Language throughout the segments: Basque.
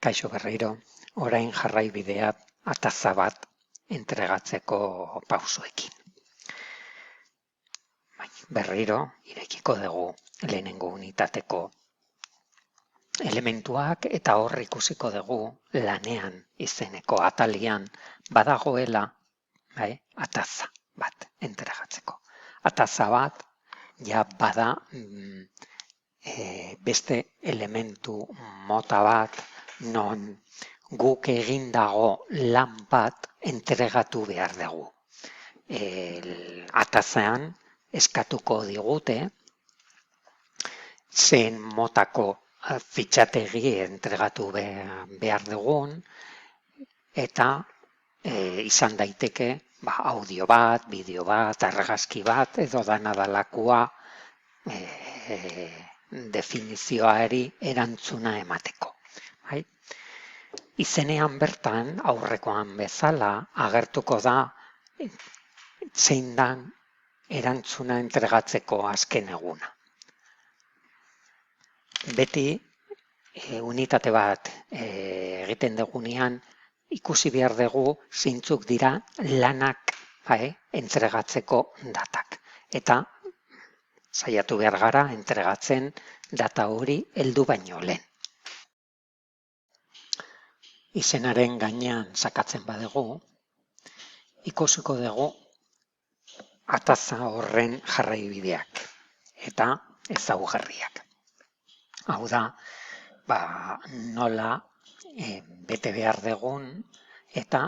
Kaixo berriro, orain jarraibidea ataza bat entregatzeko pausoekin. Berriro, irekiko dugu lehenengo unitateko elementuak eta hor ikusiko dugu lanean izeneko atalian badagoela ataza bat entregatzeko. Ataza bat ja bada beste elementu mota bat non guk egindago lan bat entregatu behar dugu. Atazean eskatuko digute zein motako fitxategi entregatu behar dugun eta izan daiteke audio bat, bideo bat, argazki bat edo dana dalakoa definizioari erantzuna emateko. Izenean bertan aurrekoan bezala agertuko da zein dan erantzuna entregatzeko azken eguna. Beti unitate bat egiten dugunean ikusi behar dugu zeintzuk dira lanak entregatzeko datak. Eta saiatu behar gara entregatzen data hori heldu baino lehen. Izenaren gainean sakatzen badugu, ikusiko dugu ataza horren jarraibideak eta ezaugarriak. Hau da, nola bete behar dugun eta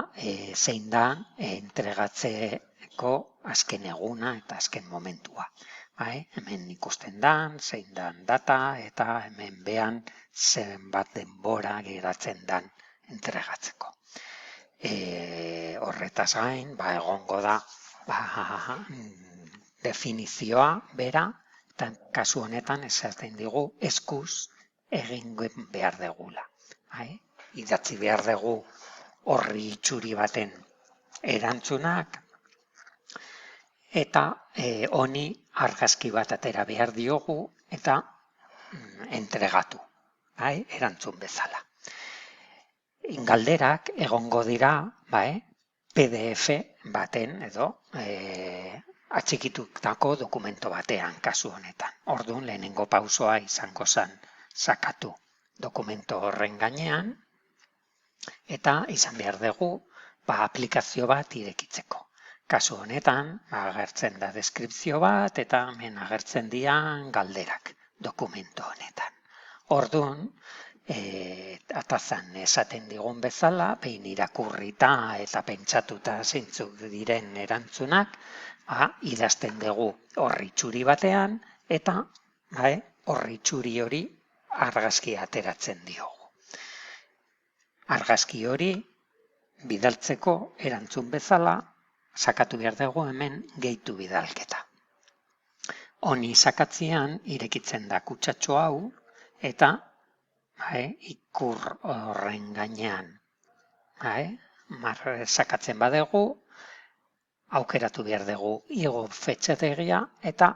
zein da entregatzeko azken eguna eta azken momentua. Hemen ikusten da, zein dan data eta hemen behan zenbat denbora geratzen dan entregatzeko. Horretaz gain, egongo da definizioa bera, eta kasu honetan esaten digu eskuz egin behar dugula. Idatzi behar dugu horri itxuri baten erantzunak, eta honi argazki bat atera behar diogu eta entregatu, erantzun bezala. Galderak egongo dira PDF baten edo atxikitutako dokumento batean kasu honetan. Orduan lehenengo pausoa izango zen sakatu dokumento horren gainean eta izan behar dugu aplikazio bat irekitzeko. Kasu honetan agertzen da deskripzio bat eta hemen agertzen dian galderak dokumento honetan. Orduan, atazan esaten digun bezala, behin irakurrita eta pentsatuta zeintzuk diren erantzunak, idazten dugu horri txuri batean eta horri txuri hori argazki ateratzen diogu. Argazki hori bidaltzeko erantzun bezala sakatu behar dugu hemen gehitu bidalketa. Honi sakatzean irekitzen da kutsatxo hau eta ikur horren gainean sakatzen badugu, aukeratu behar dugu igo fetxategia eta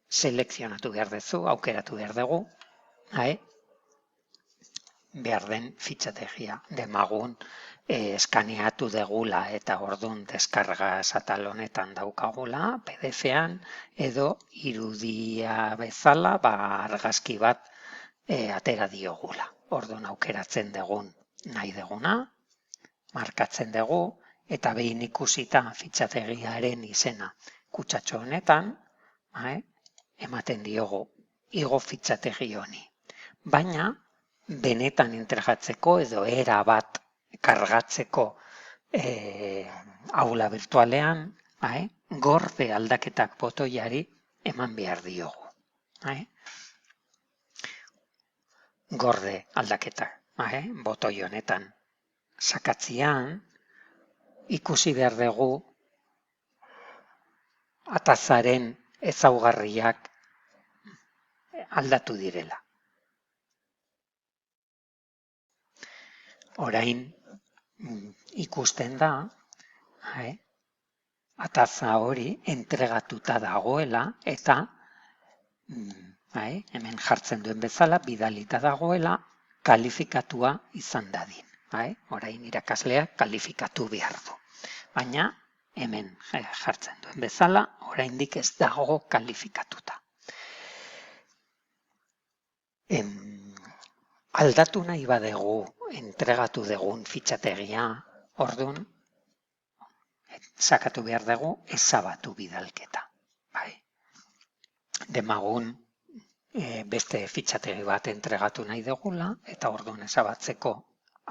selekzionatu behar duzu, aukeratu behar dugu behar den fitxategia. Demagun eskaneatu degula eta orduan deskarga atal honetan daukagula, PDF-an edo irudia bezala argazki bat atera diogula. Orduan aukeratzen dugun nahi duguna, markatzen dugu eta behin ikusita fitxategiaren izena kutsatxo honetan, ematen diogu igo fitxategi honi. Baina benetan entregatzeko edo era bat kargatzeko aula virtualean, gorde aldaketak botoiari eman behar diogu. Gorde aldaketak botoi honetan sakatzean ikusi behar dugu atazaren ezaugarriak aldatu direla. Orain ikusten da ataza hori entregatuta dagoela eta hemen jartzen duen bezala bidalita dagoela kalifikatua izan dadin. Orain irakasleak kalifikatu behar du. Baina hemen jartzen duen bezala, oraindik ez dago kalifikatuta. Aldatu nahi badegu entregatu dugun fitxategia, orduan, sakatu behar dugu ezabatu bidalketa. Demagun beste fitxategi bat entregatu nahi dugula, eta orduan ezabatzeko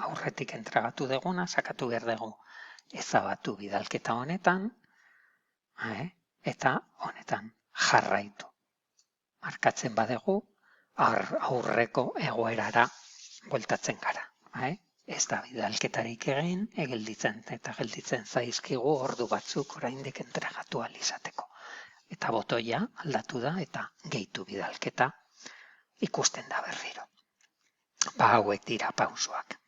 aurretik entregatu duguna, sakatu behar dugu ezabatu bidalketa honetan, eta honetan jarraitu. Markatzen badugu, aurreko egoerara bueltatzen gara. Ez da bidalketarik egin, gelditzen zaizkigu ordu batzuk oraindik entregatu ahal izateko. Eta botoia aldatu da eta gehitu bidalketa ikusten da berriro. Hauek dira pausoak.